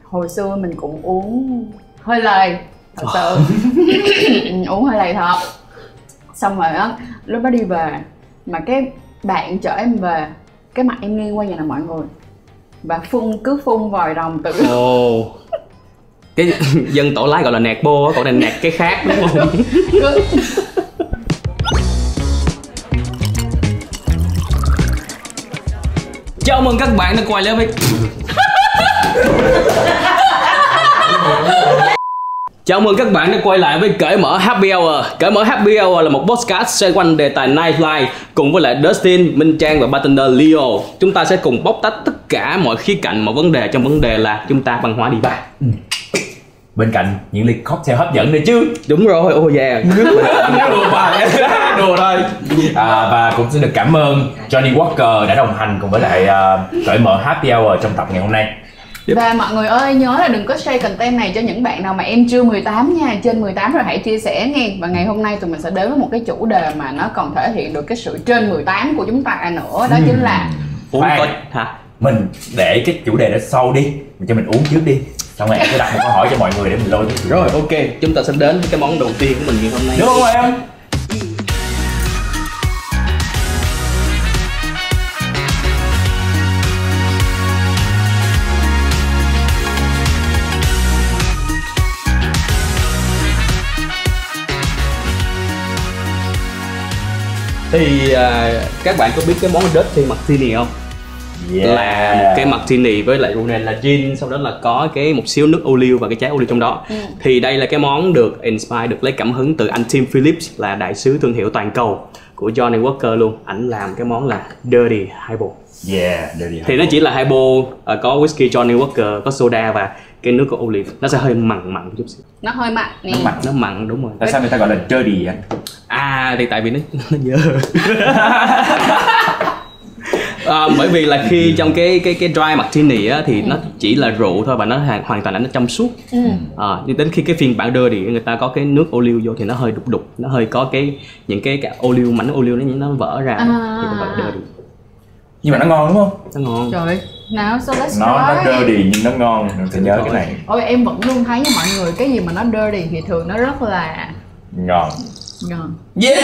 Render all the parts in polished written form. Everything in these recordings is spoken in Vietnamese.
hồi xưa mình cũng uống hơi lầy thật sự. Uống hơi lầy thật. Xong rồi á, lúc đó đi về mà cái bạn chở em về, cái mặt em nghiêng qua nhà là mọi người và cứ phun vòi rồng tự. Cái dân tổ lái gọi là nẹt bô á, còn này nẹt cái khác đúng không? Chào mừng các bạn đã quay lại với Chào mừng các bạn đã quay lại với Cởi Mở Happy Hour. Cởi Mở Happy Hour là một podcast xoay quanh đề tài nightlife cùng với lại Dustin, Minh Trang và bartender Leo. Chúng ta sẽ cùng bóc tách tất cả mọi khía cạnh, mọi vấn đề trong vấn đề là chúng ta văn hóa đi bar. Bên cạnh những ly cocktail hấp dẫn nữa chứ. Đúng rồi, oh yeah. Đùa thôi. Và cũng xin được cảm ơn Johnny Walker đã đồng hành cùng với lại Cởi Mở Happy Hour trong tập ngày hôm nay. Và mọi người ơi, nhớ là đừng có share content này cho những bạn nào mà em chưa 18 nha. Trên 18 rồi hãy chia sẻ nghe. Và ngày hôm nay tụi mình sẽ đến với một cái chủ đề mà nó còn thể hiện được cái sự trên 18 của chúng ta nữa. Đó chính là uống hả? Mình để cái chủ đề đó sau đi, mình cho mình uống trước đi. Xong rồi em sẽ đặt một câu hỏi cho mọi người để mình lôi cái. Rồi ok, chúng ta sẽ đến với cái món đầu tiên của mình ngày hôm nay. Được không em? Thì các bạn có biết cái món Dirty Martini không? Là một cái martini với lại rượu nền là gin, sau đó là có một xíu nước ô liu và cái trái ô liu trong đó. Thì đây là cái món được lấy cảm hứng từ anh Tim Phillips, là đại sứ thương hiệu toàn cầu của Johnny Walker luôn. Ảnh làm cái món là Dirty Highball. Dirty thì nó chỉ là highball, có whisky Johnny Walker, có soda và cái nước có olive. Nó sẽ hơi mặn chút xíu. nó hơi mặn nè. Nó mặn đúng rồi. Tại sao người ta gọi là dirty anh? Thì tại vì nó dơ. Bởi vì là khi trong cái dry martini á thì nó chỉ là rượu thôi và nó hoàn toàn là nó trong suốt. Nhưng đến khi cái phiên bản dirty người ta có cái nước ô liu vô thì nó hơi đục, nó hơi có những cái ô liu, mảnh ô liu nó vỡ ra. Thì nó gọi là dirty. Nhưng mà nó ngon đúng không? Nó ngon. Trời ơi, nào so let's nó dirty nhưng nó ngon, mình sẽ nhớ cái này. Ôi em vẫn luôn thấy nha mọi người, cái gì mà nó dirty thì thường nó rất là ngon. Nhưng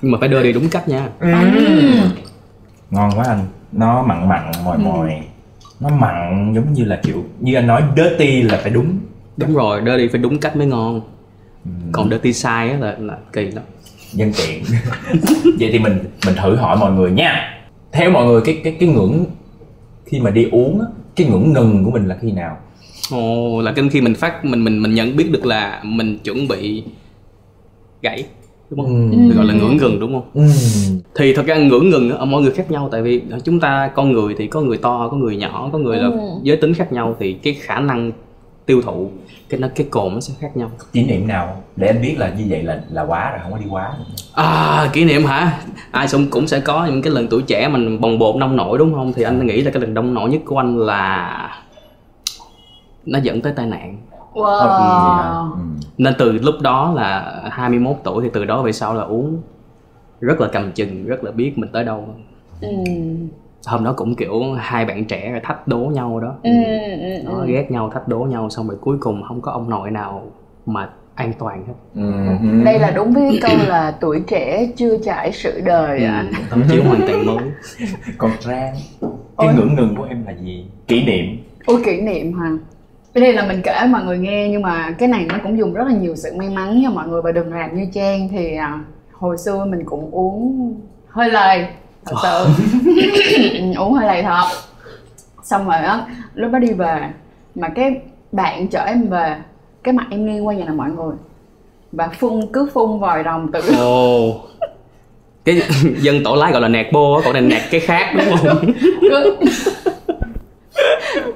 mà phải dirty đúng cách nha. Ngon quá anh. Nó mặn mòi. Nó mặn giống như là kiểu như anh nói dirty là phải đúng. Đúng rồi, dirty phải đúng cách mới ngon. Còn dirty sai á là kỳ lắm. Nhân tiện. Vậy thì mình thử hỏi mọi người nha. Theo mọi người cái ngưỡng khi mà đi uống á, cái ngưỡng ngừng của mình là khi nào? Là khi mình nhận biết được là mình chuẩn bị gãy, đúng không? Gọi là ngưỡng ngừng đúng không? Thì thật ra ngưỡng ngừng ở mỗi người khác nhau, tại vì chúng ta con người thì có người to, có người nhỏ, có người là giới tính khác nhau, thì cái khả năng tiêu thụ cái cồn nó sẽ khác nhau. Kỷ niệm nào để anh biết là như vậy là quá rồi, không có đi quá nữa? Kỷ niệm hả? Ai cũng sẽ có những cái lần tuổi trẻ mình bồng bột nông nổi đúng không? Thì anh nghĩ là cái lần nông nổi nhất của anh là nó dẫn tới tai nạn. Nên từ lúc đó là 21 tuổi thì từ đó về sau là uống rất là cầm chừng, rất là biết mình tới đâu. Hôm đó cũng kiểu hai bạn trẻ rồi thách đố nhau đó. Nó ghét nhau, thách đố nhau, xong rồi cuối cùng không có ông nội nào mà an toàn hết. Đây là đúng với câu là tuổi trẻ chưa trải sự đời ạ. Tấm chiếu hoàn toàn mới. Còn Trang, cái ngưỡng ngừng của em là gì? Kỷ niệm. Kỷ niệm hả? Đây là mình kể mọi người nghe, nhưng mà cái này nó cũng dùng rất là nhiều sự may mắn nha mọi người, và đừng làm như Trang. Thì hồi xưa mình cũng uống hơi lầy thật sự. Uống hơi lầy thật. Xong rồi á, lúc đó đi về mà cái bạn chở em về, cái mặt em nghiêng qua nhà là mọi người và cứ phun vòi rồng tự. Cái dân tổ lái gọi là nẹt bô á, còn này nẹt cái khác đúng không?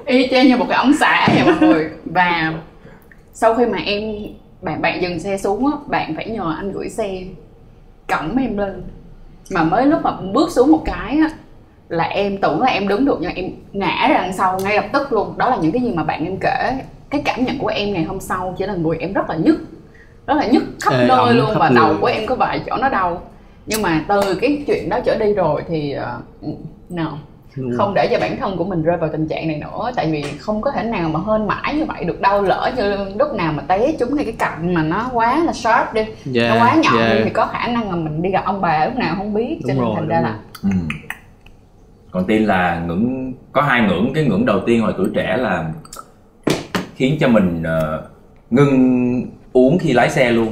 Y chang như một cái ống xả vậy mọi người. Và sau khi mà bạn dừng xe xuống á, bạn phải nhờ anh gửi xe cõng em lên. Mà mới lúc mà bước xuống một cái á là em tưởng là em đứng được, nhưng em ngã ra đằng sau ngay lập tức luôn. Đó là những cái gì mà bạn em kể. Cái cảm nhận của em ngày hôm sau chỉ là người em rất là nhức khắp nơi luôn, và đầu của em có vài chỗ nó đau. Nhưng mà từ cái chuyện đó trở đi rồi thì không để cho bản thân của mình rơi vào tình trạng này nữa, tại vì không có thể nào mà hên mãi như vậy được đâu. Lỡ như lúc nào mà té trúng ngay cái cạnh mà nó quá là sharp đi, nó quá nhọn đi thì có khả năng là mình đi gặp ông bà lúc nào không biết. Cho nên thành ra là Còn tin là có 2 ngưỡng. Cái ngưỡng đầu tiên hồi tuổi trẻ là khiến cho mình ngưng uống khi lái xe luôn.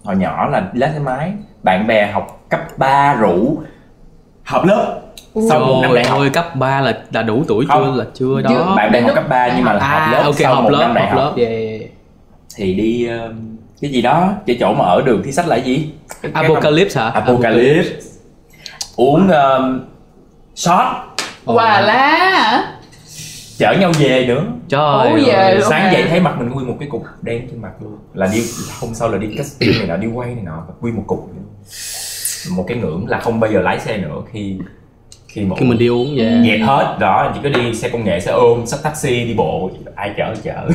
Hồi nhỏ là lái xe máy, bạn bè học cấp 3 rủ họp lớp. Sau một năm đại học cấp 3 là đủ tuổi chưa? Là chưa đó. Bạn bè học cấp 3 nhưng mà là họp lớp. Sau một năm đại học thì đi cái gì đó, cái chỗ mà ở đường Thi Sách là cái gì? Apocalypse hả? Apocalypse. Uống shot. Quả lá hả? Chở nhau về nữa. Trời ơi, sáng dậy thấy mặt mình nguyên một cái cục đen trên mặt luôn. Là đi hôm sau là đi casting này nọ, đi quay này nọ, nguyên một cục. Một cái ngưỡng là không bao giờ lái xe nữa khi mình đi uống vậy. Dẹp hết đó, chỉ có đi xe công nghệ, xe ôm, sắp taxi, đi bộ, ai chở.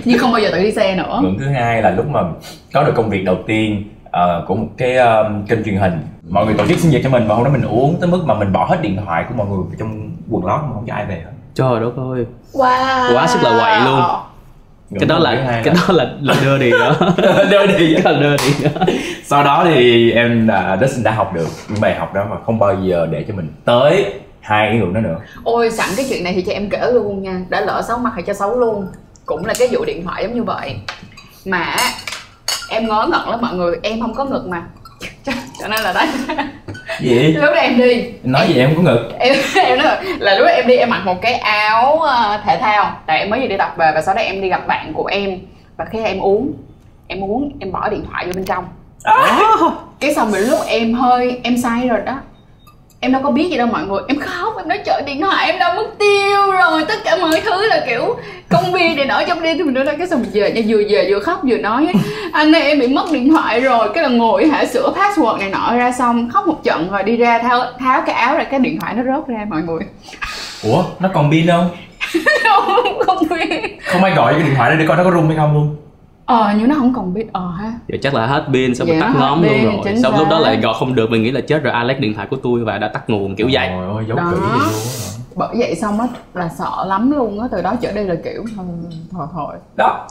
Nhưng không bao giờ tự đi xe nữa. Ngưỡng thứ hai là lúc mà có được công việc đầu tiên của một cái kênh truyền hình. Mọi người tổ chức sinh nhật cho mình và hôm đó mình uống tới mức mà mình bỏ hết điện thoại của mọi người trong quần lót mà không cho ai về hết. Trời đất ơi. Wow. Quá sức là quậy luôn. Cái đó là đưa đi đó. Đưa đi. Đó. Sau đó thì em đã học được những bài học đó mà không bao giờ để cho mình tới 2 cái ngưỡng đó nữa. Ôi sẵn cái chuyện này thì cho em kể luôn nha. Đã lỡ xấu mặt thì cho xấu luôn. Cũng là cái vụ điện thoại giống như vậy. Mà em ngớ ngẩn lắm mọi người, em không có ngực mà. Cho nên là đó. Gì? Lúc đó em đi. Em nói gì em không có ngực? Em nói là lúc đó em đi em mặc một cái áo thể thao. Tại em mới vừa đi tập về và sau đó em đi gặp bạn của em. Và khi em uống em bỏ điện thoại vô bên trong. Cái xong rồi lúc em say rồi đó, em đâu có biết gì đâu mọi người, em khóc, em nói trời điện thoại em đâu mất tiêu rồi, tất cả mọi thứ là kiểu công viên để nổi trong đi thì mình nói cái xong về vừa khóc vừa nói anh ơi em bị mất điện thoại rồi, cái là ngồi sửa password này nọ ra, xong khóc một trận rồi đi ra tháo cái áo ra, cái điện thoại nó rớt ra mọi người. Ủa nó còn pin không? Không biết, không ai gọi cái điện thoại đó để coi nó có rung hay không luôn. Nhưng nó không còn pin ha. Giờ chắc là hết pin xong rồi tắt ngóm luôn rồi. Xong lúc đó lại gọi không được, mình nghĩ là chết rồi, Alex điện thoại của tôi và đã tắt nguồn kiểu vậy. Trời ơi, giấu kỹ gì luôn. Bởi vậy xong á là sợ lắm luôn á, từ đó trở đi là kiểu thôi. Đó.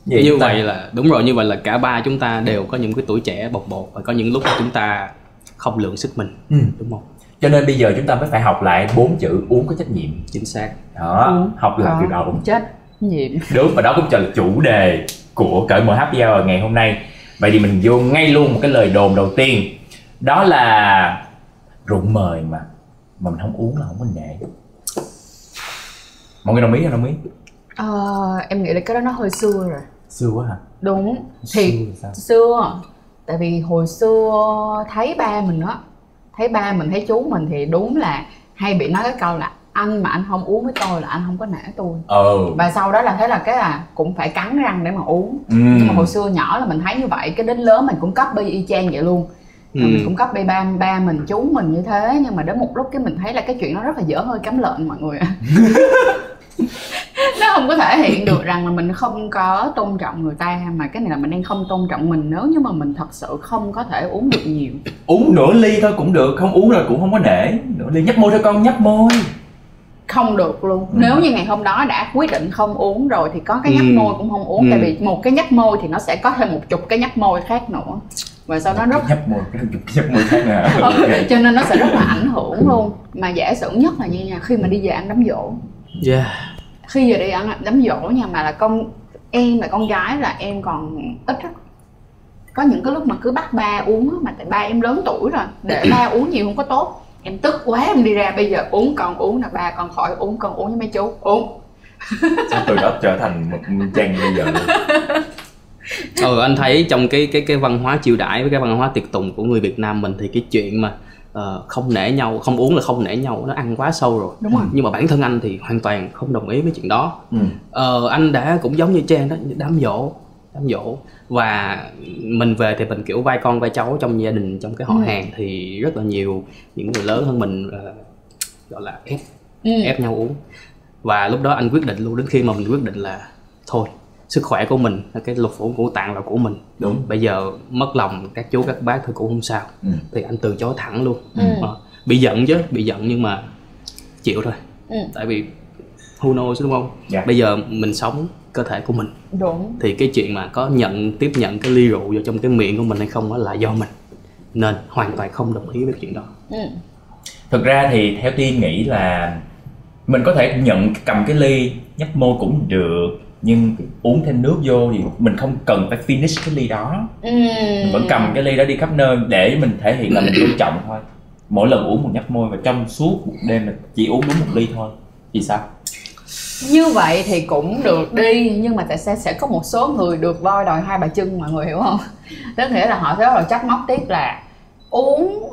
Như vậy là đúng rồi, như vậy là cả ba chúng ta đều có những cái tuổi trẻ bồng bột và có những lúc chúng ta không lượng sức mình, đúng không? Cho nên bây giờ chúng ta mới phải học lại 4 chữ uống có trách nhiệm. Chính xác. Đó, học là từ đầu. Trách nhiệm. Đúng, và đó cũng là chủ đề của Cởi Mở Happy Hour ngày hôm nay. Vậy thì mình vô ngay luôn một cái lời đồn đầu tiên. Đó là rượu mời mà mình không uống là không có nể. Mọi người đồng ý hay đồng ý? Em nghĩ là cái đó nó hơi xưa rồi. Xưa quá hả? Đúng, thì xưa. Tại vì hồi xưa thấy ba mình thấy chú mình thì đúng là hay bị nói cái câu là anh mà anh không uống với tôi là anh không có nể tôi. Và sau đó là thấy là cái là cũng phải cắn răng để mà uống. Nhưng mà hồi xưa nhỏ là mình thấy như vậy, cái đến lớn mình cũng copy y chang vậy luôn. Mình cũng copy ba mình, chú mình như thế. Nhưng mà đến một lúc cái mình thấy là cái chuyện nó rất là dở hơi cắm lợn mọi người ạ. Nó không có thể hiện được rằng là mình không có tôn trọng người ta, mà cái này là mình đang không tôn trọng mình nếu như mà mình thật sự không có thể uống được nhiều. Uống nửa ly thôi cũng được, không uống rồi cũng không có nể. Nửa ly nhấp môi thôi con, nhấp môi. Không được luôn. Nếu như ngày hôm đó đã quyết định không uống rồi thì có cái nhấp môi cũng không uống. Tại vì một cái nhấp môi thì nó sẽ có thêm 10 cái nhấp môi khác nữa. Và sau đó rất nhấp môi, cái nhấp môi khác nè. Cho nên nó sẽ rất là ảnh hưởng luôn. Mà giả sử nhất là như nha, khi mà đi về ăn đám giỗ. Khi giờ đi ăn đám giỗ nha, mà là em là con gái là em còn ít á. Có những cái lúc mà cứ bắt ba uống á, mà tại ba em lớn tuổi rồi, để ba uống nhiều không có tốt. Em tức quá em đi ra, bây giờ uống con uống là ba con khỏi uống, con uống với mấy chú uống. Sao từ đó trở thành một chàng bây giờ luôn. Anh thấy trong cái văn hóa chiêu đãi với cái văn hóa tiệc tùng của người Việt Nam mình thì cái chuyện mà không nể nhau, không uống là không nể nhau, nó ăn quá sâu rồi. Đúng rồi. Nhưng mà bản thân anh thì hoàn toàn không đồng ý với chuyện đó. Anh đã cũng giống như Trang đó, đám dỗ và mình về thì mình kiểu vai con vai cháu trong gia đình, trong cái họ hàng thì rất là nhiều những người lớn hơn mình gọi là ép nhau uống. Và lúc đó anh quyết định luôn, đến khi mà mình quyết định là thôi, sức khỏe của mình, cái lục phủ ngũ tạng là của mình. Đúng. Bây giờ mất lòng các chú các bác thôi cũng không sao. Thì anh từ chối thẳng luôn. Bị giận chứ, bị giận nhưng mà chịu thôi. Tại vì who knows đúng không? Bây giờ mình sống cơ thể của mình. Đúng. Thì cái chuyện mà có tiếp nhận cái ly rượu vào trong cái miệng của mình hay không đó là do mình. Nên hoàn toàn không đồng ý với chuyện đó. Thực ra thì theo Tiên nghĩ là mình có thể cầm cái ly nhấp môi cũng được, nhưng uống thêm nước vô thì mình không cần phải finish cái ly đó. Mình vẫn cầm cái ly đó đi khắp nơi để mình thể hiện là mình tôn trọng thôi. Mỗi lần uống một nhấp môi và trong suốt một đêm là chỉ uống đúng một ly thôi. Thì sao? Như vậy thì cũng được đi, nhưng mà sẽ có một số người được voi đòi hai bà chân, mọi người hiểu không? Tức nghĩa là họ sẽ bắt đầu trách móc tiếp là uống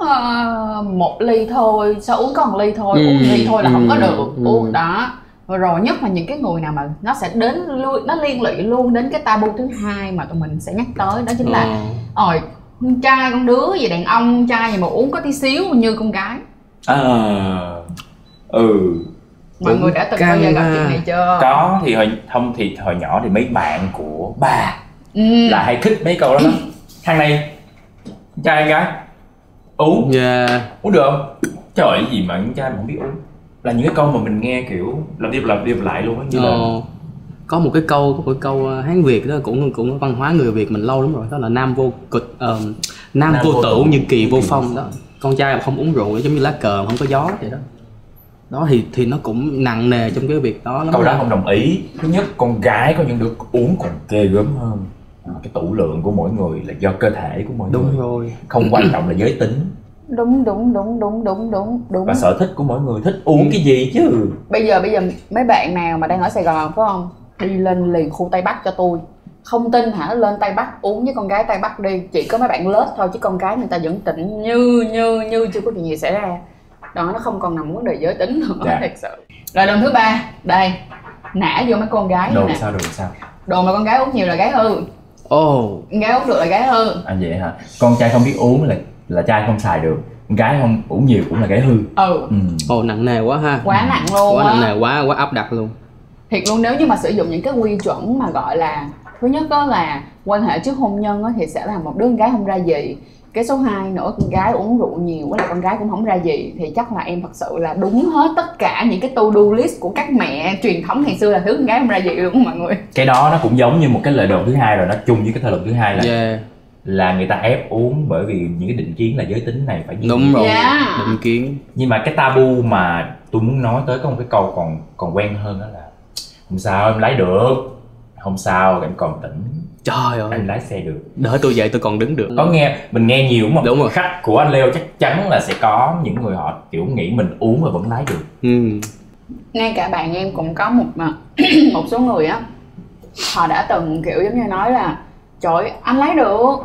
một ly thôi, sao uống có một ly thôi, uống ly thôi là không có được. Uống đó. Rồi nhất là những cái người nào mà nó sẽ nó liên lụy luôn đến cái tabu thứ hai mà tụi mình sẽ nhắc tới, đó chính là con trai con đứa gì, đàn ông con trai gì mà uống có tí xíu như con gái. Mọi người đã từng bao giờ gặp chuyện này chưa? Có, thì hồi nhỏ thì mấy bạn của bà là hay thích mấy câu đó lắm. Thằng này trai gái uống uống được không? Trời ơi, gì mà con trai mà không biết uống. Là những cái câu mà mình nghe kiểu làm đi lại luôn á, như là có một cái câu Hán Việt đó cũng văn hóa người Việt mình lâu lắm rồi, đó là nam vô tử như kỳ vô phong đó. Con trai mà không uống rượu giống như lá cờ không có gió vậy đó. Đó thì nó cũng nặng nề trong cái việc đó lắm. Câu đó không đồng ý. Thứ nhất, con gái có những đứa uống còn ghê gớm hơn. Cái tủ lượng của mỗi người là do cơ thể của mỗi người. Đúng rồi. Không quan trọng là giới tính. Đúng. Và sở thích của mỗi người thích uống cái gì chứ. Bây giờ mấy bạn nào mà đang ở Sài Gòn phải không? Đi lên liền khu Tây Bắc cho tôi. Không tin hả, lên Tây Bắc uống với con gái Tây Bắc đi. Chỉ có mấy bạn lết thôi chứ con gái người ta vẫn tỉnh như chưa có chuyện gì xảy ra. Đó, nó không còn nằm vấn đề giới tính nữa. Thật sự. Rồi lần thứ ba, đây, nã vô mấy con gái. Đồ nè. sao? Đồ mà con gái uống nhiều là gái hư. Con gái uống được là gái hư. Vậy hả? Con trai không biết uống là trai không xài được. Con gái không uống nhiều cũng là gái hư. Nặng nề quá ha. Quá nặng luôn. Quá nặng nề, quá áp đặt luôn. Thiệt luôn, nếu như mà sử dụng những cái quy chuẩn mà gọi là, thứ nhất đó là quan hệ trước hôn nhân đó, thì sẽ là một đứa con gái không ra gì. Cái số 2 nữa, con gái uống rượu nhiều với là con gái cũng không ra gì, thì chắc là em thật sự là đúng hết tất cả những cái to-do list của các mẹ truyền thống ngày xưa là thứ con gái không ra gì luôn mọi người. Cái đó nó cũng giống như một cái lời đồn thứ hai rồi, nó chung với cái thời luận thứ hai là người ta ép uống bởi vì những cái định kiến là giới tính này phải như đúng rồi. Định kiến. Nhưng mà cái tabu mà tôi muốn nói tới có một cái câu còn quen hơn, đó là không sao em lái được, không sao em còn tỉnh, trời ơi em lái xe được, đợi tôi dậy tôi còn đứng được. Có mình nghe nhiều mà. Đúng rồi. Khách của anh Leo chắc chắn là sẽ có những người họ kiểu nghĩ mình uống mà vẫn lái được. Ngay cả bạn em cũng có một số người á, họ đã từng kiểu giống như nói là trời anh lái được,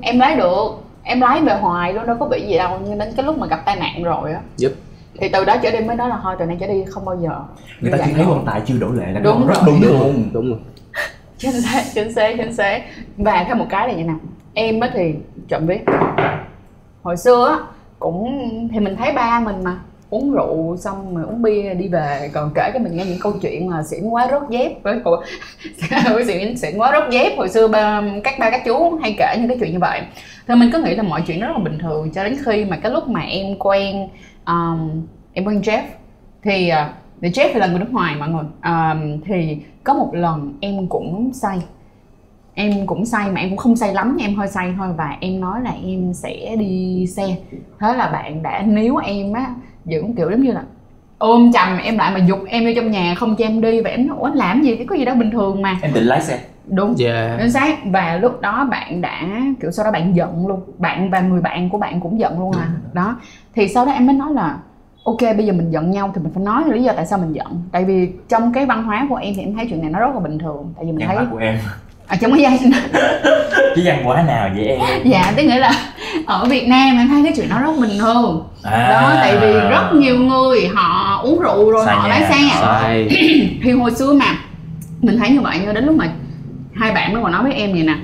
em lái được, em lái về hoài luôn đâu có bị gì đâu, nhưng đến cái lúc mà gặp tai nạn rồi á thì từ đó trở đi mới nói là thôi từ nay trở đi không bao giờ. Người ta chỉ thấy quan tài chưa đổ lệ là đúng rất rồi. Đúng rồi. Chính xác. Và thêm một cái là như nào, em á thì chậm biết hồi xưa á cũng thì mình thấy ba mình mà uống rượu xong rồi uống bia đi về, còn kể cho mình nghe những câu chuyện mà xỉn quá rớt dép với xỉn quá rớt dép hồi xưa các ba các chú hay kể những cái chuyện như vậy. Thì mình cứ nghĩ là mọi chuyện rất là bình thường cho đến khi mà cái lúc mà em quen Jeff thì Jeff thì là người nước ngoài mọi người. Thì có một lần em cũng say mà em cũng không say lắm, em hơi say thôi, và em nói là em sẽ đi xe. Thế là bạn đã níu em á, dưỡng kiểu giống như là ôm chầm em lại mà giục em vô trong nhà không cho em đi. Và em nói ủa làm gì, có gì đâu, bình thường mà. Em định lái xe. Đúng, chính xác. Và lúc đó bạn đã kiểu sau đó bạn giận luôn, bạn và người bạn của bạn cũng giận luôn đó. Thì sau đó em mới nói là ok, bây giờ mình giận nhau thì mình phải nói lý do tại sao mình giận. Tại vì trong cái văn hóa của em thì em thấy chuyện này nó rất là bình thường. Tại vì mình thấy thấy của em trong cái văn cái văn hóa nào vậy em? Dạ, tức nghĩa là ở Việt Nam em thấy cái chuyện đó rất bình thường. Đó, tại vì rất nhiều người họ uống rượu rồi họ lái xe. Thì hồi xưa mà mình thấy như vậy, nhưng đến lúc mà hai bạn mới còn nói với em vậy nè,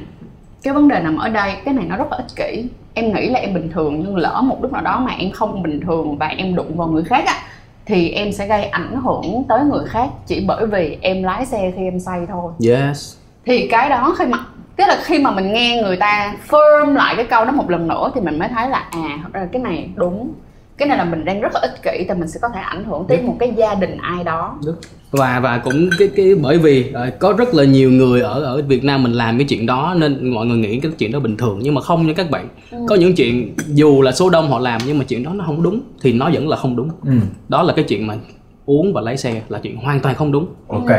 cái vấn đề nằm ở đây, cái này nó rất là ích kỷ. Em nghĩ là em bình thường, nhưng lỡ một lúc nào đó mà em không bình thường và em đụng vào người khác á, thì em sẽ gây ảnh hưởng tới người khác chỉ bởi vì em lái xe khi em say thôi. Thì cái đó khi mà mình nghe người ta firm lại cái câu đó một lần nữa thì mình mới thấy là thật ra cái này đúng. Cái này là mình đang rất là ích kỷ, tại mình sẽ có thể ảnh hưởng tới một cái gia đình ai đó. Đúng. Và cũng cái bởi vì có rất là nhiều người ở Việt Nam mình làm cái chuyện đó nên mọi người nghĩ cái chuyện đó bình thường, nhưng mà không nha các bạn. Có những chuyện dù là số đông họ làm nhưng mà chuyện đó nó không đúng thì nó vẫn là không đúng. Đó là cái chuyện mà uống và lái xe là chuyện hoàn toàn không đúng.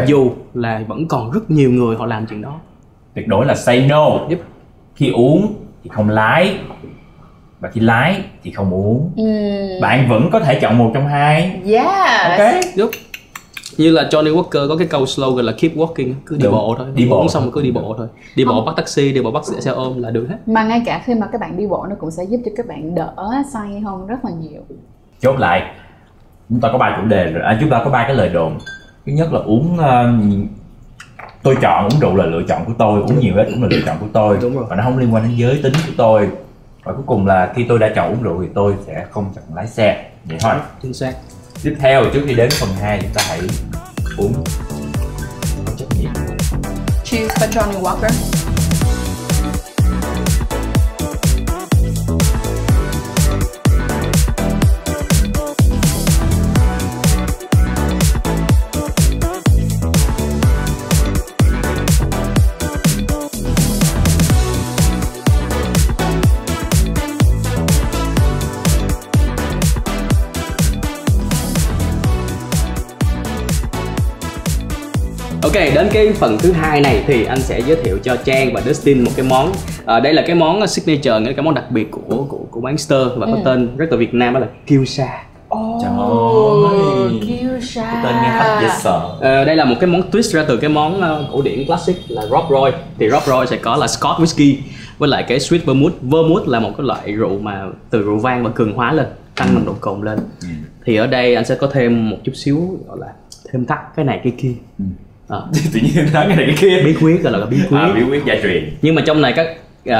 Dù là vẫn còn rất nhiều người họ làm chuyện đó. Tuyệt đối là say no. Khi uống thì không lái, và khi lái thì không uống. Bạn vẫn có thể chọn một trong hai. Đúng. Như là Johnny Walker có cái câu slogan là keep walking, cứ đi bộ thôi. Đi bộ xong rồi cứ đi bộ thôi. Đi bộ bắt taxi, đi bộ bắt xe ôm là được hết. Mà ngay cả khi mà các bạn đi bộ nó cũng sẽ giúp cho các bạn đỡ say hơn rất là nhiều. Chốt lại, chúng ta có 3 chủ đề rồi. Chúng ta có 3 cái lời đồn. Thứ nhất là uống tôi chọn uống rượu là lựa chọn của tôi, uống nhiều hết cũng là lựa chọn của tôi. Và nó không liên quan đến giới tính của tôi. Và cuối cùng là khi tôi đã chọn uống rượu thì tôi sẽ không chọn lái xe. Vậy thôi. Chính xác. Tiếp theo, trước khi đến phần 2, chúng ta hãy uống có trách nhiệm. Cheers for Johnny Walker. Ok, đến cái phần thứ 2 này thì anh sẽ giới thiệu cho Trang và Dustin một cái món. Đây là cái món signature, cái món đặc biệt của quán Stir và có tên rất là Việt Nam, đó là Kyusha. Trời ơi, Kyusha. cái tên nghe hấp dễ sợ. Đây là một cái món twist ra từ cái món cổ điển classic là Rob Roy. Thì Rob Roy sẽ có là Scotch whisky với lại cái sweet vermouth. Vermouth là một cái loại rượu mà từ rượu vang và cường hóa lên, tăng nồng độ cồn lên. Thì ở đây anh sẽ có thêm một chút xíu gọi là thêm thắt cái này cái kia. Tự nhiên nói cái này cái kia. Bí quyết gọi là bí quyết. Bí quyết gia truyền. Nhưng mà trong này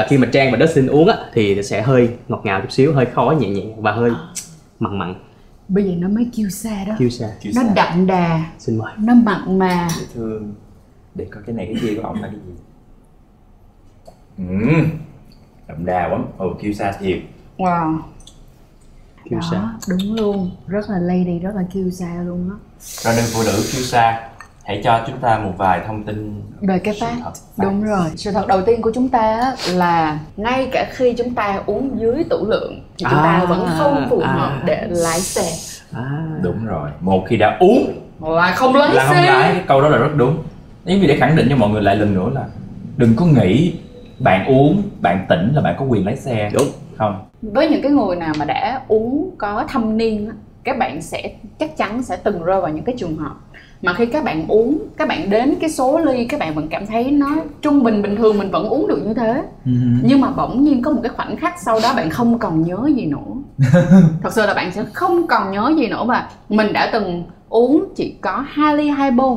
khi mà Trang và Dustin uống á thì sẽ hơi ngọt ngào chút xíu, hơi khói nhẹ nhẹ và hơi mặn mặn. Bây giờ nó mới Kyusha đó. Kyusha. Nó đậm đà. Xin mời. Nó mặn mà. Dễ thương. Để coi cái này cái kia của ông là cái gì. Đậm đà lắm. Kyusha thiệt. Wow. Kyusha. Đó, đúng luôn. Rất là lady, rất là Kyusha luôn á. Cho nên phụ nữ Kyusha, hãy cho chúng ta một vài thông tin về cái fact. Đúng rồi. Sự thật đầu tiên của chúng ta là ngay cả khi chúng ta uống dưới tủ lượng thì chúng ta vẫn không phù hợp để lái xe. Đúng rồi. Một khi đã uống là không lái là xe. Không lái. Cái câu đó là rất đúng. Nếu như để khẳng định cho mọi người lại lần nữa là đừng có nghĩ bạn uống, bạn tỉnh là bạn có quyền lái xe. Đúng. Không. Với những cái người nào mà đã uống có thâm niên, các bạn sẽ chắc chắn sẽ từng rơi vào những cái trường hợp mà khi các bạn uống, các bạn đến cái số ly các bạn vẫn cảm thấy nó trung bình bình thường, mình vẫn uống được như thế. Nhưng mà bỗng nhiên có một cái khoảnh khắc sau đó bạn không còn nhớ gì nữa. Thật sự là bạn sẽ không còn nhớ gì nữa. Và mình đã từng uống chỉ có 2 ly highball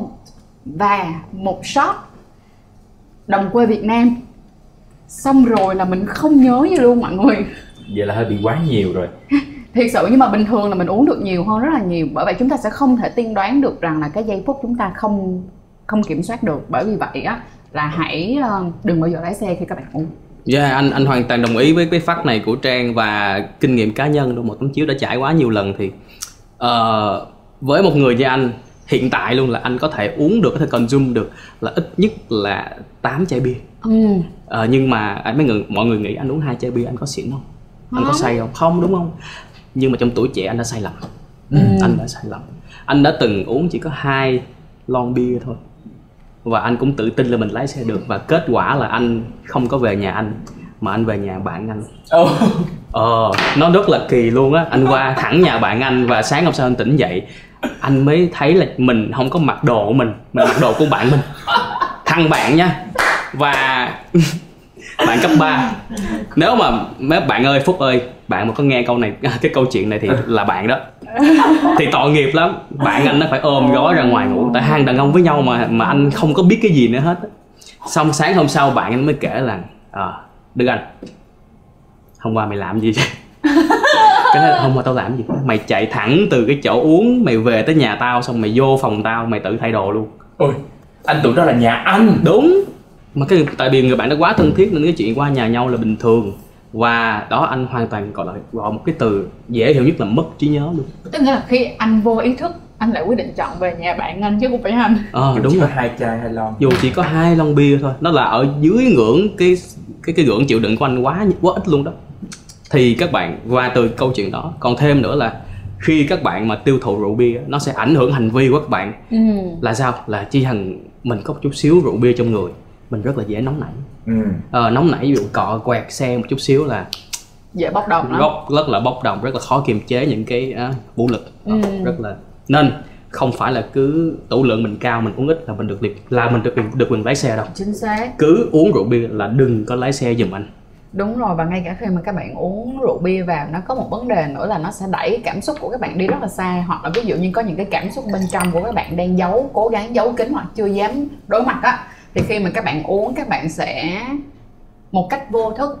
và 1 shot đồng quê Việt Nam, xong rồi là mình không nhớ gì luôn mọi người. Vậy là hơi bị quá nhiều rồi. Thiệt sự, nhưng mà bình thường là mình uống được nhiều hơn rất là nhiều. Bởi vậy chúng ta sẽ không thể tiên đoán được rằng là cái giây phút chúng ta không kiểm soát được. Bởi vì vậy á là hãy đừng bao giờ lái xe khi các bạn uống. Anh hoàn toàn đồng ý với cái fact này của Trang và kinh nghiệm cá nhân luôn. Một tấm chiếu đã trải quá nhiều lần thì với một người như anh hiện tại luôn là anh có thể uống được, có thể consume được là ít nhất là 8 chai bia. Nhưng mà mọi người nghĩ anh uống 2 chai bia anh có xỉn không? Anh có say không? Không, đúng không? Nhưng mà trong tuổi trẻ anh đã sai lầm. Anh đã sai lầm. Anh đã từng uống chỉ có 2 lon bia thôi. Và anh cũng tự tin là mình lái xe được. Và kết quả là anh không có về nhà anh, mà anh về nhà bạn anh. Nó rất là kỳ luôn á. Anh qua thẳng nhà bạn anh và sáng hôm sau anh tỉnh dậy, anh mới thấy là mình không có mặc đồ của mình mặc đồ của bạn mình. Thằng bạn nha. Và bạn cấp 3. Nếu mà mấy bạn ơi, Phúc ơi, bạn mà có nghe câu này, cái câu chuyện này thì là bạn đó thì tội nghiệp lắm. Bạn anh nó phải ôm gói ra ngoài ngủ, tại hai đàn ông với nhau mà anh không có biết cái gì nữa hết. Xong sáng hôm sau bạn anh mới kể là Đức Anh, hôm qua mày làm gì vậy? Cái này hôm qua tao làm gì? Mày chạy thẳng từ cái chỗ uống mày về tới nhà tao, xong mày vô phòng tao mày tự thay đồ luôn. Ôi, anh tưởng đó là nhà anh. Đúng. Mà tại vì người bạn đó quá thân thiết nên cái chuyện qua nhà nhau là bình thường. Và đó anh hoàn toàn gọi một cái từ dễ hiểu nhất là mất trí nhớ luôn. Tức là khi anh vô ý thức anh lại quyết định chọn về nhà bạn anh chứ không phải anh. Đúng rồi. 2 chai 2 lon. Dù chỉ có 2 lon bia thôi, nó là ở dưới ngưỡng cái ngưỡng chịu đựng của anh quá ít luôn đó. Thì các bạn qua từ câu chuyện đó, còn thêm nữa là khi các bạn mà tiêu thụ rượu bia nó sẽ ảnh hưởng hành vi của các bạn. Là sao? Là chỉ cần mình có một chút xíu rượu bia trong người, mình rất là dễ nóng nảy. Nóng nảy, ví dụ cọ quẹt xe một chút xíu là dễ bốc đồng lắm. Rất là bốc đồng, rất là khó kiềm chế những cái vũ lực. Rất là nên không phải là cứ tủ lượng mình cao mình uống ít là mình được quyền lái xe đâu. Chính xác. Cứ uống rượu bia là đừng có lái xe giùm anh. Đúng rồi, và ngay cả khi mà các bạn uống rượu bia vào, nó có một vấn đề nữa là nó sẽ đẩy cảm xúc của các bạn đi rất là xa. Hoặc là ví dụ như có những cái cảm xúc bên trong của các bạn đang cố gắng giấu kín hoặc chưa dám đối mặt á, thì khi mà các bạn uống, các bạn sẽ một cách vô thức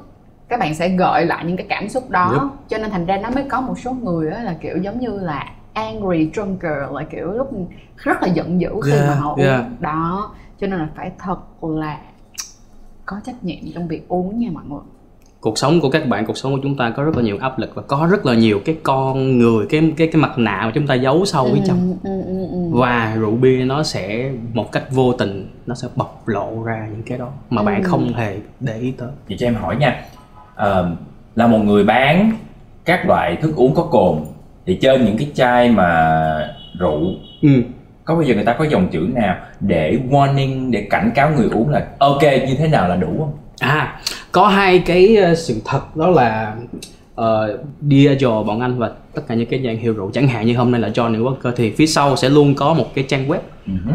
các bạn sẽ gợi lại những cái cảm xúc đó. Cho nên thành ra nó mới có một số người á là kiểu giống như là angry drunker, là kiểu lúc rất là giận dữ khi mà họ uống đó. Cho nên là phải thật là có trách nhiệm trong việc uống nha mọi người. Cuộc sống của các bạn, cuộc sống của chúng ta có rất là nhiều áp lực và có rất là nhiều cái con người, cái mặt nạ mà chúng ta giấu sâu bên trong. Và rượu bia nó sẽ một cách vô tình nó sẽ bộc lộ ra những cái đó mà bạn không hề để ý tới. Vậy cho em hỏi nha, là một người bán các loại thức uống có cồn thì trên những cái chai mà rượu có bao giờ người ta có dòng chữ nào để warning, để cảnh cáo người uống là ok như thế nào là đủ không? Có 2 cái sự thật đó là Diageo bọn anh và tất cả những cái nhãn hiệu rượu, chẳng hạn như hôm nay là Johnny Walker, thì phía sau sẽ luôn có một cái trang web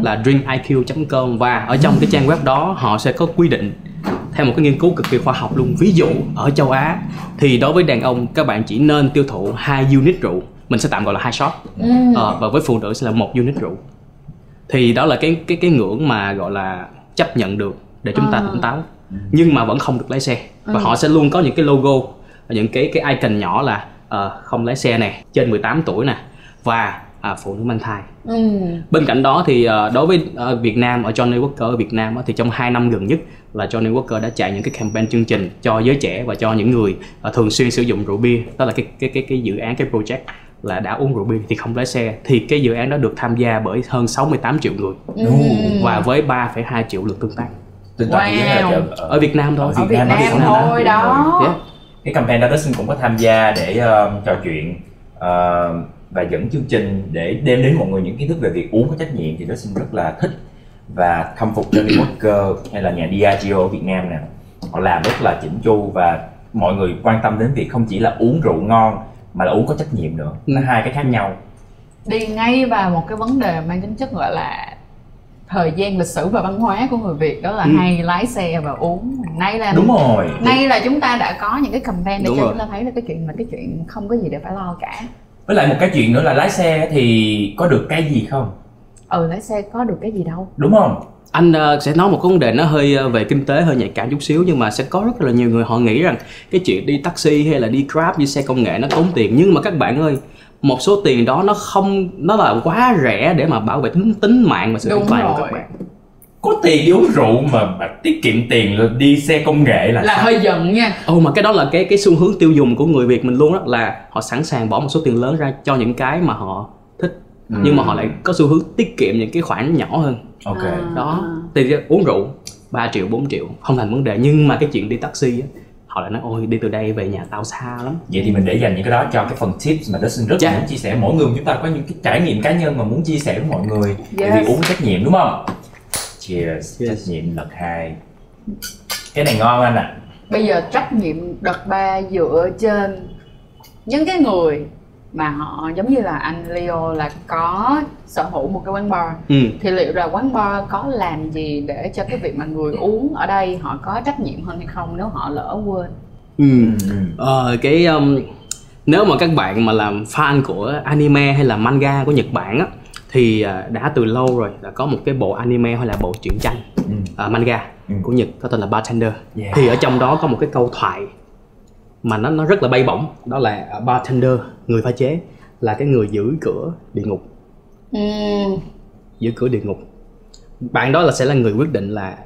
là drinkiq.com, và ở trong cái trang web đó họ sẽ có quy định theo một cái nghiên cứu cực kỳ khoa học luôn. Ví dụ ở châu Á thì đối với đàn ông các bạn chỉ nên tiêu thụ 2 unit rượu, mình sẽ tạm gọi là 2 shot, và với phụ nữ sẽ là 1 unit rượu. Thì đó là cái ngưỡng mà gọi là chấp nhận được để chúng ta tỉnh táo, nhưng mà vẫn không được lái xe. Và họ sẽ luôn có những cái logo, những cái icon nhỏ là không lái xe nè, trên 18 tuổi nè, và phụ nữ mang thai. Bên cạnh đó thì đối với Việt Nam, ở Johnny Walker ở Việt Nam thì trong 2 năm gần nhất là Johnny Walker đã chạy những cái campaign chương trình cho giới trẻ và cho những người thường xuyên sử dụng rượu bia. Đó là cái dự án, cái project là đã uống rượu bia thì không lái xe. Thì cái dự án đó được tham gia bởi hơn 68 triệu người và với 3,2 triệu lượt tương tác. Ở Việt Nam thôi. Ở Việt Nam thôi đó. Cái campaign đó Dustin cũng có tham gia để trò chuyện và dẫn chương trình để đem đến mọi người những kiến thức về việc uống có trách nhiệm. Thì Dustin rất là thích và khâm phục Johnny Walker hay là nhà Diageo ở Việt Nam nè. Họ làm rất là chỉnh chu và mọi người quan tâm đến việc không chỉ là uống rượu ngon mà là uống có trách nhiệm nữa. Nó 2 cái khác nhau. Đi ngay vào một cái vấn đề mang tính chất gọi là thời gian, lịch sử và văn hóa của người Việt, đó là hay lái xe và uống. Nay là chúng ta đã có những cái campaign để cho chúng ta thấy là cái chuyện không có gì để phải lo cả. Với lại một cái chuyện nữa là lái xe thì có được cái gì không? Lái xe có được cái gì đâu, đúng không? Anh sẽ nói một cái vấn đề nó hơi về kinh tế, hơi nhạy cảm chút xíu, nhưng mà sẽ có rất là nhiều người họ nghĩ rằng cái chuyện đi taxi hay là đi Grab, đi xe công nghệ nó tốn tiền. Nhưng mà các bạn ơi, một số tiền đó nó là quá rẻ để mà bảo vệ tính mạng và sự an toàn của các bạn. Có tiền đi uống rượu mà tiết kiệm tiền là đi xe công nghệ là hơi giận nha. Mà cái đó là cái xu hướng tiêu dùng của người Việt mình luôn đó, là họ sẵn sàng bỏ một số tiền lớn ra cho những cái mà họ thích. Nhưng mà họ lại có xu hướng tiết kiệm những cái khoản nhỏ hơn. Đó, thì uống rượu 3 triệu 4 triệu không thành vấn đề, nhưng mà cái chuyện đi taxi á, họ lại nói ôi đi từ đây về nhà tao xa lắm. Vậy thì mình để dành những cái đó cho cái phần tips mà Dustin rất là muốn chia sẻ. Mỗi người chúng ta có những cái trải nghiệm cá nhân mà muốn chia sẻ với mọi người về việc uống trách nhiệm, đúng không? Cheers. Trách nhiệm đợt 2. Cái này ngon anh ạ. Bây giờ trách nhiệm đợt 3 dựa trên những cái người mà họ giống như là anh Leo là có sở hữu một cái quán bar, thì liệu là quán bar có làm gì để cho cái việc mà người uống ở đây họ có trách nhiệm hơn hay không nếu họ lỡ quên? Nếu mà các bạn mà làm fan của anime hay là manga của Nhật Bản á, thì đã từ lâu rồi là có một cái bộ anime hay là bộ truyện tranh manga của Nhật có tên là Bartender. Thì ở trong đó có một cái câu thoại mà nó rất là bay bổng, đó là bartender, người pha chế, là cái người giữ cửa địa ngục. Giữ cửa địa ngục. Bạn đó sẽ là người quyết định là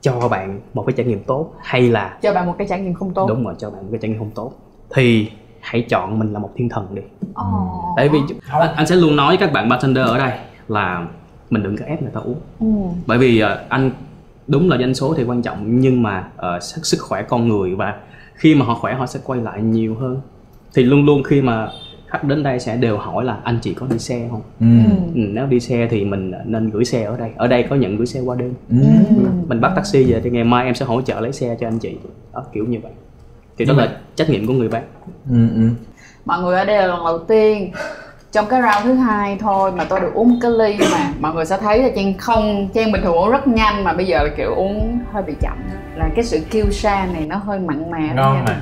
cho bạn một cái trải nghiệm tốt hay là cho bạn một cái trải nghiệm không tốt. Đúng rồi, cho bạn một cái trải nghiệm không tốt thì hãy chọn mình là một thiên thần đi. Tại vì anh sẽ luôn nói với các bạn bartender ở đây là mình đừng có ép người ta uống. Bởi vì anh đúng là doanh số thì quan trọng, nhưng mà sức khỏe con người, và khi mà họ khỏe họ sẽ quay lại nhiều hơn. Thì luôn luôn khi mà khách đến đây sẽ đều hỏi là anh chị có đi xe không? Nếu đi xe thì mình nên gửi xe ở đây. Ở đây có nhận gửi xe qua đêm. Mình bắt taxi về thì ngày mai em sẽ hỗ trợ lấy xe cho anh chị. Đó, kiểu như vậy. Thì đó là trách nhiệm của người bán. Mọi người ở đây là lần đầu tiên trong cái round thứ 2 thôi mà tôi được uống cái ly mà mọi người sẽ thấy là Trang bình thường uống rất nhanh, mà bây giờ là kiểu uống hơi bị chậm, là cái sự kiêu sa này nó hơi mặn mà. Ngon mà.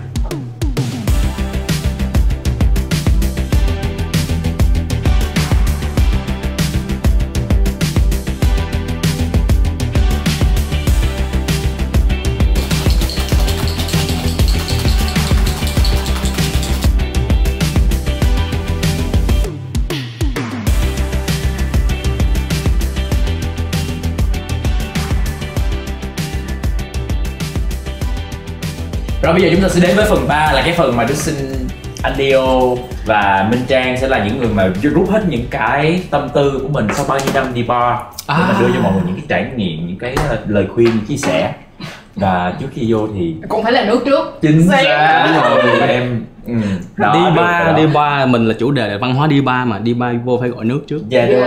Rồi bây giờ chúng ta sẽ đến với phần 3 là cái phần mà Đức Sinh, anh Leo và Minh Trang sẽ là những người mà rút hết những cái tâm tư của mình sau bao nhiêu năm đi bar để mà đưa cho mọi người những cái trải nghiệm, những cái lời khuyên, chia sẻ. Và trước khi vô thì cũng phải là nước trước. Chính xác. Đúng rồi em. Đi bar mình là chủ đề là văn hóa đi bar mà, đi bar vô phải gọi nước trước. Dạ đúng.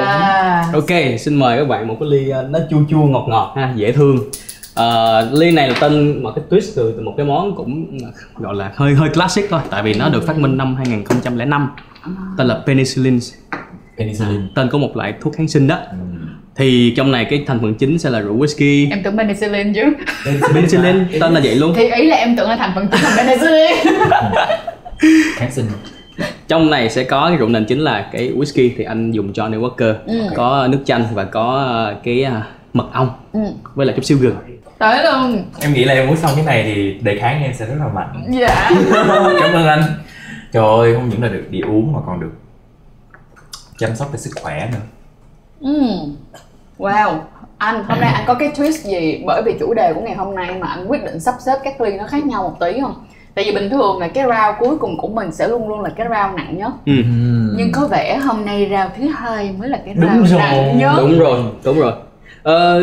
Ok, xin mời các bạn một cái ly nó chua chua ngọt ngọt ha, dễ thương. Ly này là tên một cái twist từ một cái món cũng gọi là hơi classic thôi, tại vì nó được phát minh năm 2005, tên là penicillin. Tên của một loại thuốc kháng sinh đó. Thì trong này cái thành phần chính sẽ là rượu whisky. Em tưởng penicillin chứ. Penicillin tên là vậy luôn. Thì ý là em tưởng là thành phần chính là penicillin. Kháng sinh. Trong này sẽ có cái rượu nền chính là cái whisky, thì anh dùng Johnny Walker, có nước chanh và có cái mật ong với lại chút xíu gừng. Tới luôn. Em nghĩ là em uống xong cái này thì đề kháng em sẽ rất là mạnh. Dạ. Cảm ơn anh. Trời ơi, không những là được đi uống mà còn được chăm sóc về sức khỏe nữa. Wow, anh hôm nay anh có cái twist gì bởi vì chủ đề của ngày hôm nay mà anh quyết định sắp xếp các ly nó khác nhau một tí không? Tại vì bình thường là cái round cuối cùng của mình sẽ luôn luôn là cái round nặng nhất. Nhưng có vẻ hôm nay round thứ 2 mới là cái round nặng nhất. Đúng rồi.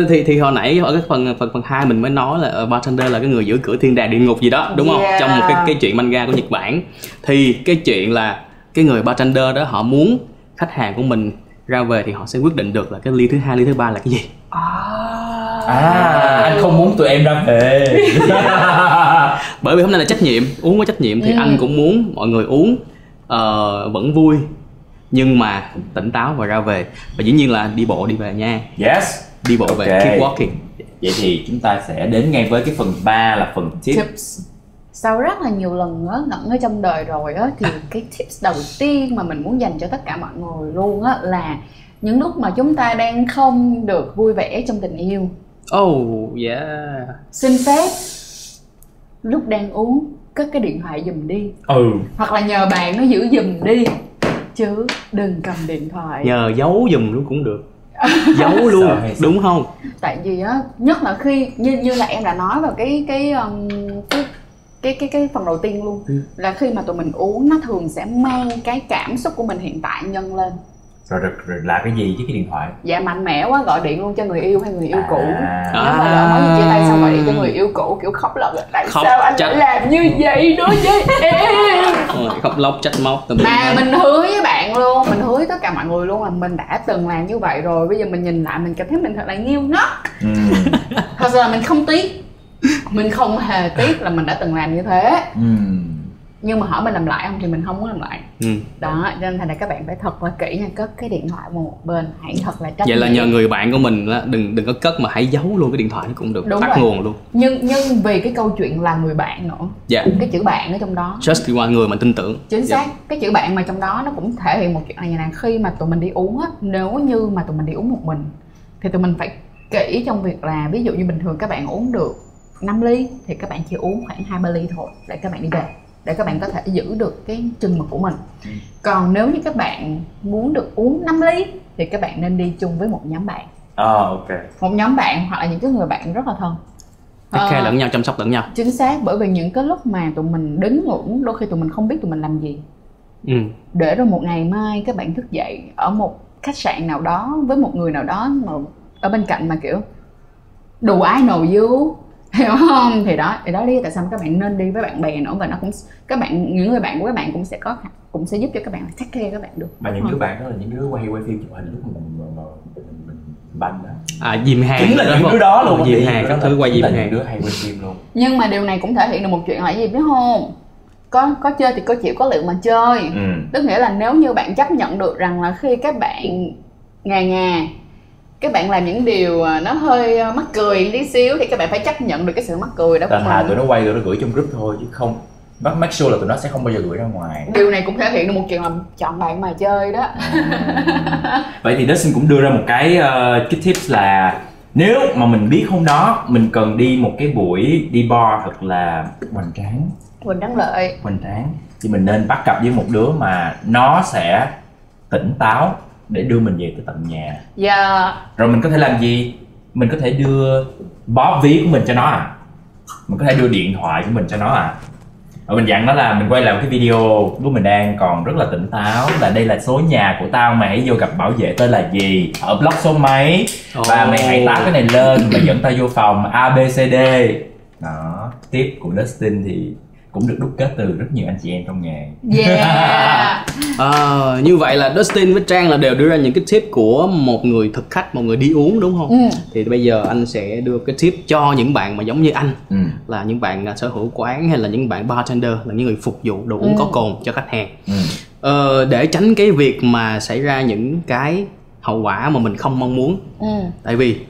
Thì hồi nãy ở cái phần 2 mình mới nói là bartender là cái người giữ cửa thiên đàng địa ngục gì đó, đúng không? Trong một cái chuyện manga của Nhật Bản. Thì cái chuyện là cái người bartender đó họ muốn khách hàng của mình ra về thì họ sẽ quyết định được là cái ly thứ 2, ly thứ 3 là cái gì. Anh không muốn tụi em ra về. Bởi vì hôm nay là trách nhiệm, uống có trách nhiệm thì anh cũng muốn mọi người uống vẫn vui nhưng mà tỉnh táo và ra về. Và dĩ nhiên là đi bộ đi về nha. Yes. Đi bộ về, keep walking. Vậy thì chúng ta sẽ đến ngay với cái phần 3 là phần tips. Sau rất là nhiều lần ngẩn ở trong đời rồi á, thì cái tips đầu tiên mà mình muốn dành cho tất cả mọi người luôn á là những lúc mà chúng ta đang không được vui vẻ trong tình yêu. Xin phép lúc đang uống cất cái điện thoại giùm đi. Hoặc là nhờ bạn nó giữ giùm đi, chứ đừng cầm điện thoại. Nhờ giấu giùm luôn cũng được. Giấu luôn, đúng không? Tại vì á, nhất là khi như là em đã nói vào cái phần đầu tiên luôn, là khi mà tụi mình uống nó thường sẽ mang cái cảm xúc của mình hiện tại nhân lên. Rồi là cái gì với cái điện thoại? Dạ mạnh mẽ quá, gọi điện luôn cho người yêu hay người yêu cũ. Nếu mà lỡ mới chia tay xong gọi điện cho người yêu cũ kiểu khóc lóc, tại sao anh lại làm như vậy đối với em? Khóc lóc trách móc. Mà mình hứa với bạn luôn, mình hứa với tất cả mọi người luôn là mình đã từng làm như vậy rồi. Bây giờ mình nhìn lại mình cảm thấy mình thật là nghiêu ngất. Thật sự là mình không tiếc. Mình không hề tiếc là mình đã từng làm như thế. Nhưng mà hỏi mình làm lại không thì mình không muốn làm lại. Đó, nên thành ra các bạn phải thật là kỹ nha, cất cái điện thoại một bên, hãy thật là trách nhiệm. Vậy là nhờ người bạn của mình đó, đừng có cất mà hãy giấu luôn cái điện thoại nó cũng được. Đúng tắt rồi. nguồn luôn. Nhưng vì cái câu chuyện là người bạn nữa. Cái chữ bạn ở trong đó. Trust qua người mình tin tưởng. Chính xác. Cái chữ bạn mà trong đó nó cũng thể hiện một chuyện này nè, khi mà tụi mình đi uống á, nếu như mà tụi mình đi uống một mình thì tụi mình phải kỹ trong việc là ví dụ như bình thường các bạn uống được 5 ly thì các bạn chỉ uống khoảng 2-3 ly thôi để các bạn đi về, để các bạn có thể giữ được cái chừng mực của mình. Còn nếu như các bạn muốn được uống 5 ly thì các bạn nên đi chung với một nhóm bạn. Ok. Một nhóm bạn hoặc là những cái người bạn rất là thân. take care lẫn nhau, chăm sóc lẫn nhau. Chính xác, bởi vì những cái lúc mà tụi mình đứng ngưỡng, đôi khi tụi mình không biết tụi mình làm gì. Để rồi một ngày mai các bạn thức dậy ở một khách sạn nào đó với một người nào đó mà ở bên cạnh mà kiểu đủ I know you, hiểu không? Thì đó đi, tại sao các bạn nên đi với bạn bè nữa, và nó cũng những người bạn của các bạn cũng sẽ giúp cho các bạn take care các bạn được. Mà những đứa bạn đó là những đứa quay phim chụp hình lúc mà mình banh đó. Dìm hàng chính là những đứa đó luôn, dìm hàng các thứ, quay dìm hàng, những đứa hay quay phim luôn. Nhưng mà điều này cũng thể hiện được một chuyện là gì biết không? Có chơi thì có chịu, có liệu mà chơi. Tức nghĩa là nếu như bạn chấp nhận được rằng là khi các bạn các bạn làm những điều nó hơi mắc cười tí xíu thì các bạn phải chấp nhận được cái sự mắc cười đó của mình. Tụi nó quay rồi nó gửi trong group thôi, chứ không make sure là tụi nó sẽ không bao giờ gửi ra ngoài. Điều này cũng thể hiện được một chuyện là chọn bạn mà chơi đó. Vậy thì Dustin cũng đưa ra một cái tips là nếu mà mình biết hôm đó mình cần đi một cái buổi đi bar thật là hoành tráng thì mình nên bắt cặp với một đứa mà nó sẽ tỉnh táo để đưa mình về tới tận nhà. Rồi mình có thể làm gì? Mình có thể đưa bóp ví của mình cho nó mình có thể đưa điện thoại của mình cho nó Rồi mình dặn nó là mình quay lại một cái video lúc mình đang còn rất là tỉnh táo, là đây là số nhà của tao, mày hãy vô gặp bảo vệ tên là gì, ở block số mấy, và mày hãy táo cái này lên, mày dẫn tao vô phòng ABCD. Đó, tip của Dustin thì cũng được đúc kết từ rất nhiều anh chị em trong nghề. Như vậy là Dustin với Trang là đều đưa ra những cái tip của một người thực khách, một người đi uống, đúng không? Thì bây giờ anh sẽ đưa cái tip cho những bạn mà giống như anh, là những bạn sở hữu quán hay là những bạn bartender, là những người phục vụ đồ uống có cồn cho khách hàng. Để tránh cái việc mà xảy ra những cái hậu quả mà mình không mong muốn. Tại vì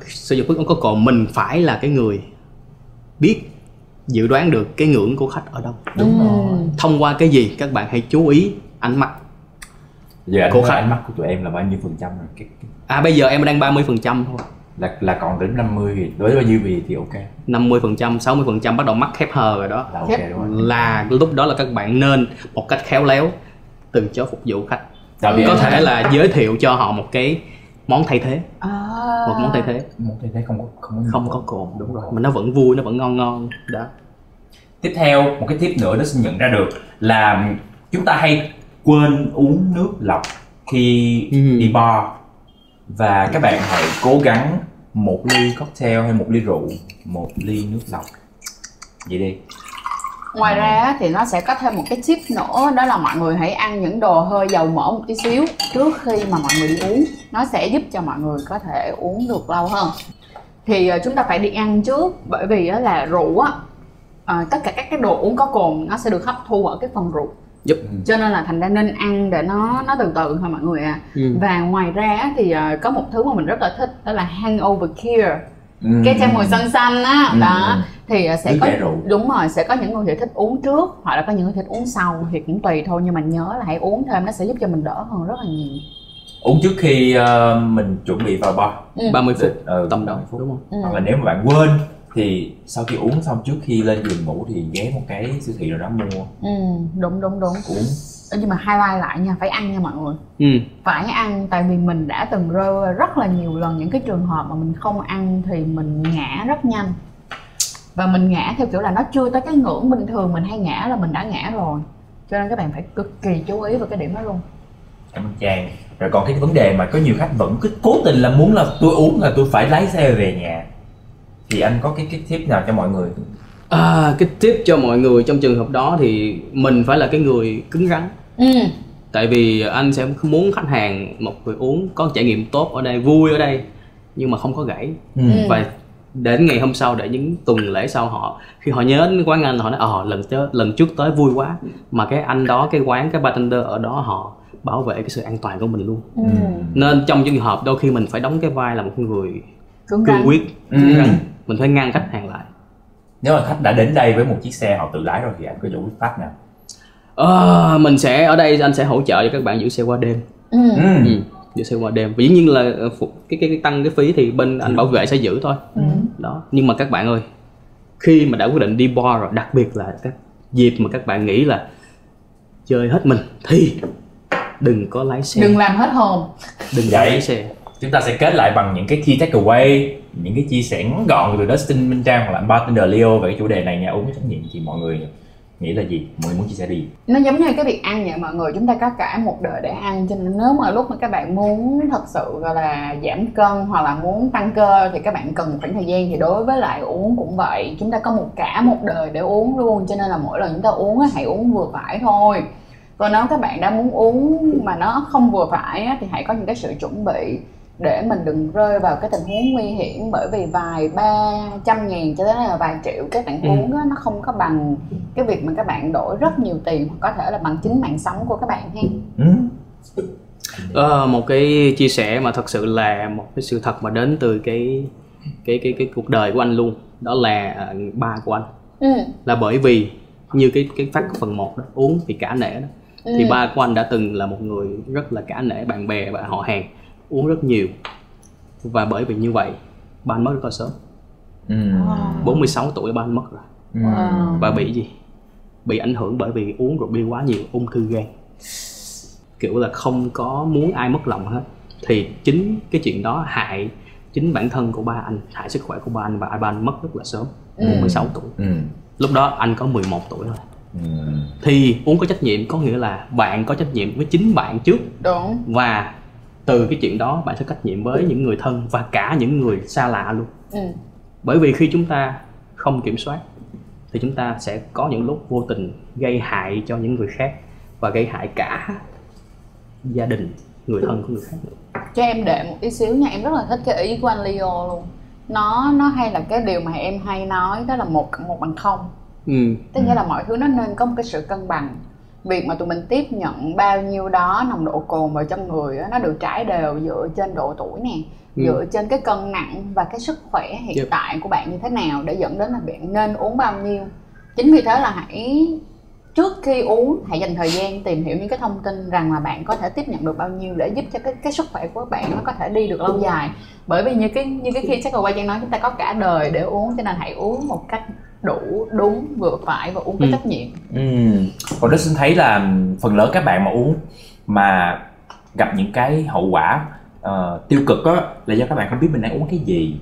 sử dụng thức uống có cồn, mình phải là cái người biết dự đoán được cái ngưỡng của khách ở đâu. Đúng rồi. Thông qua cái gì các bạn hãy chú ý ánh mắt. Giờ ánh mắt của tụi em là bao nhiêu phần trăm rồi? Bây giờ em đang 30% thôi. Là còn đến 50 thì đối với bao nhiêu thì ok. 50%, 60% bắt đầu mắt khép hờ rồi đó. Là ok đúng không? Là lúc đó là các bạn nên một cách khéo léo từ chối phục vụ khách. Có thể là giới thiệu cho họ một cái món thay thế. Một món thay thế. Món thay thế không có cồn, đúng rồi. Mà nó vẫn vui, nó vẫn ngon đó. Tiếp theo, một cái tip nữa đó xin nhận ra được là chúng ta hay quên uống nước lọc khi đi bar. Và các bạn hãy cố gắng một ly cocktail hay một ly rượu, một ly nước lọc. Vậy đi. Ngoài ra thì nó sẽ có thêm một cái tip nữa, đó là mọi người hãy ăn những đồ hơi dầu mỡ một tí xíu trước khi mà mọi người đi uống. Nó sẽ giúp cho mọi người có thể uống được lâu hơn. Thì chúng ta phải đi ăn trước, bởi vì là rượu tất cả các cái đồ uống có cồn nó sẽ được hấp thu ở cái phần rượu. Cho nên là thành ra nên ăn để nó từ từ thôi mọi người Và ngoài ra thì có một thứ mà mình rất là thích, đó là hangover cure. Cái chai mùi xanh xanh đó thì sẽ có đúng rồi, sẽ có những người thì thích uống trước hoặc là có những người thích uống sau, thì cũng tùy thôi, nhưng mà nhớ là hãy uống thêm, nó sẽ giúp cho mình đỡ hơn rất là nhiều. Uống trước khi mình chuẩn bị vào bar 30 phút, tầm đó đúng không? Hoặc là nếu mà bạn quên thì sau khi uống xong, trước khi lên giường ngủ thì ghé một cái siêu thị nào đó mua. Đúng uống. Nhưng mà highlight lại nha, phải ăn nha mọi người. Phải ăn, tại vì mình đã từng rơi rất là nhiều lần những cái trường hợp mà mình không ăn thì mình ngã rất nhanh. Và mình ngã theo kiểu là nó chưa tới cái ngưỡng bình thường mình hay ngã là mình đã ngã rồi. Cho nên các bạn phải cực kỳ chú ý vào cái điểm đó luôn. Cảm ơn Trang. Rồi còn cái vấn đề mà có nhiều khách vẫn cứ cố tình là muốn là tôi uống là tôi phải lái xe về nhà, thì anh có cái tip nào cho mọi người? Cái tip cho mọi người trong trường hợp đó thì mình phải là cái người cứng rắn. Tại vì anh sẽ muốn khách hàng, một người uống có trải nghiệm tốt ở đây, vui ở đây, nhưng mà không có gãy. Và đến ngày hôm sau, để những tuần lễ sau khi họ nhớ đến quán anh, họ nói lần trước tới vui quá, mà cái anh đó, cái quán, cái bartender ở đó họ bảo vệ cái sự an toàn của mình luôn. Nên trong trường hợp đôi khi mình phải đóng cái vai là một người cương quyết, mình phải ngăn khách hàng lại. Nếu mà khách đã đến đây với một chiếc xe họ tự lái rồi thì anh có giải pháp nào? Mình sẽ ở đây, anh sẽ hỗ trợ cho các bạn giữ xe qua đêm. Giữ xe qua đêm, và dĩ nhiên là cái tăng cái phí thì bên anh bảo vệ sẽ giữ thôi. Đó. Nhưng mà các bạn ơi, khi mà đã quyết định đi bar rồi, đặc biệt là các dịp mà các bạn nghĩ là chơi hết mình thì đừng có lái xe. Đừng làm hết hồn. Đừng lái xe. chúng ta sẽ kết lại bằng những cái key takeaway, những cái chia sẻ ngắn gọn từ Dustin, Minh Trang hoặc là bartender Leo về cái chủ đề này nha. Uống có trách nhiệm thì mọi người nghĩ là gì? Mọi người muốn chia sẻ đi. Nó giống như cái việc ăn vậy mọi người, chúng ta có cả một đời để ăn, cho nên nếu mà lúc mà các bạn muốn thật sự gọi là giảm cân hoặc là muốn tăng cơ thì các bạn cần một khoảng thời gian. Thì đối với lại uống cũng vậy, chúng ta có cả một đời để uống luôn, cho nên là mỗi lần chúng ta uống hãy uống vừa phải thôi. Còn nếu các bạn đã muốn uống mà nó không vừa phải thì hãy có những cái sự chuẩn bị để mình đừng rơi vào cái tình huống nguy hiểm, bởi vì vài 300 ngàn cho đến là vài triệu các bạn uống nó không có bằng cái việc mà các bạn đổi rất nhiều tiền, hoặc có thể là bằng chính mạng sống của các bạn ha. Một cái chia sẻ mà thật sự là một cái sự thật mà đến từ cái cuộc đời của anh luôn, đó là ba của anh. Là bởi vì như cái phát phần 1 đó, uống vì cả nể đó, thì ba của anh đã từng là một người rất là cả nể bạn bè và họ hàng, uống rất nhiều, và bởi vì như vậy ba anh mất rất là sớm. 46 tuổi ba anh mất rồi. Và bị gì? Bị ảnh hưởng bởi vì uống rượu bia quá nhiều, ung thư gan. Kiểu là không có muốn ai mất lòng hết. Thì chính cái chuyện đó hại chính bản thân của ba anh, hại sức khỏe của ba anh, và ba anh mất rất là sớm, 46 tuổi. Lúc đó anh có 11 tuổi thôi. Thì uống có trách nhiệm có nghĩa là bạn có trách nhiệm với chính bạn trước. Đúng. Và từ cái chuyện đó bạn sẽ trách nhiệm với những người thân và cả những người xa lạ luôn. Bởi vì khi chúng ta không kiểm soát thì chúng ta sẽ có những lúc vô tình gây hại cho những người khác và gây hại cả gia đình, người thân của người khác nữa. Cho em để một tí xíu nha, em rất là thích cái ý của anh Leo luôn. Nó hay là cái điều mà em hay nói, đó là 1+1=0. Tức nghĩa là mọi thứ nó nên có một cái sự cân bằng. Việc mà tụi mình tiếp nhận bao nhiêu đó nồng độ cồn vào trong người đó, nó được trải đều dựa trên độ tuổi nè, dựa trên cái cân nặng và cái sức khỏe hiện tại của bạn như thế nào, để dẫn đến là bạn nên uống bao nhiêu. Chính vì thế là hãy trước khi uống hãy dành thời gian tìm hiểu những cái thông tin rằng là bạn có thể tiếp nhận được bao nhiêu, để giúp cho cái sức khỏe của bạn nó có thể đi được lâu dài. Bởi vì như cái khi chắc là quay Trang nói, chúng ta có cả đời để uống, cho nên hãy uống một cách đủ, đúng, vừa phải và uống với trách nhiệm. Còn đó xin thấy là phần lớn các bạn mà uống mà gặp những cái hậu quả tiêu cực á, là do các bạn không biết mình đang uống cái gì.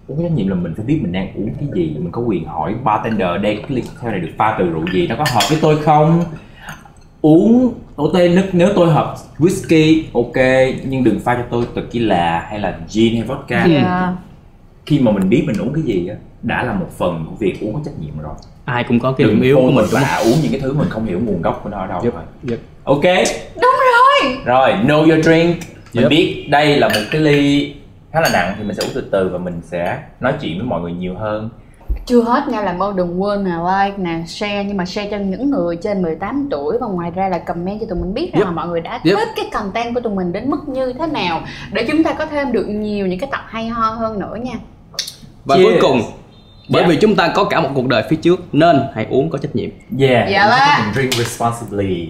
Uống cái trách nhiệm là mình phải biết mình đang uống cái gì. Mình có quyền hỏi bartender đây cái ly theo này được pha từ rượu gì, nó có hợp với tôi không. Uống nếu tôi hợp whisky ok, nhưng đừng pha cho tôi tequila hay là gin hay vodka. Khi mà mình biết mình uống cái gì á, đã là một phần của việc uống có trách nhiệm rồi. Ai cũng có cái điểm yếu của mình và uống những cái thứ mình không hiểu nguồn gốc của nó ở đâu. Ok. Đúng rồi. Rồi, know your drink. Mình biết đây là một cái ly khá là nặng thì mình sẽ uống từ từ và mình sẽ nói chuyện với mọi người nhiều hơn. Chưa hết nha, làm ơn đừng quên là like nè, share, nhưng mà share cho những người trên 18 tuổi, và ngoài ra là comment cho tụi mình biết rằng là mọi người đã thích cái content của tụi mình đến mức như thế nào, để chúng ta có thêm được nhiều những cái tập hay ho hơn nữa nha. Và cuối cùng, bởi vì chúng ta có cả một cuộc đời phía trước nên hãy uống có trách nhiệm. Drink responsibly.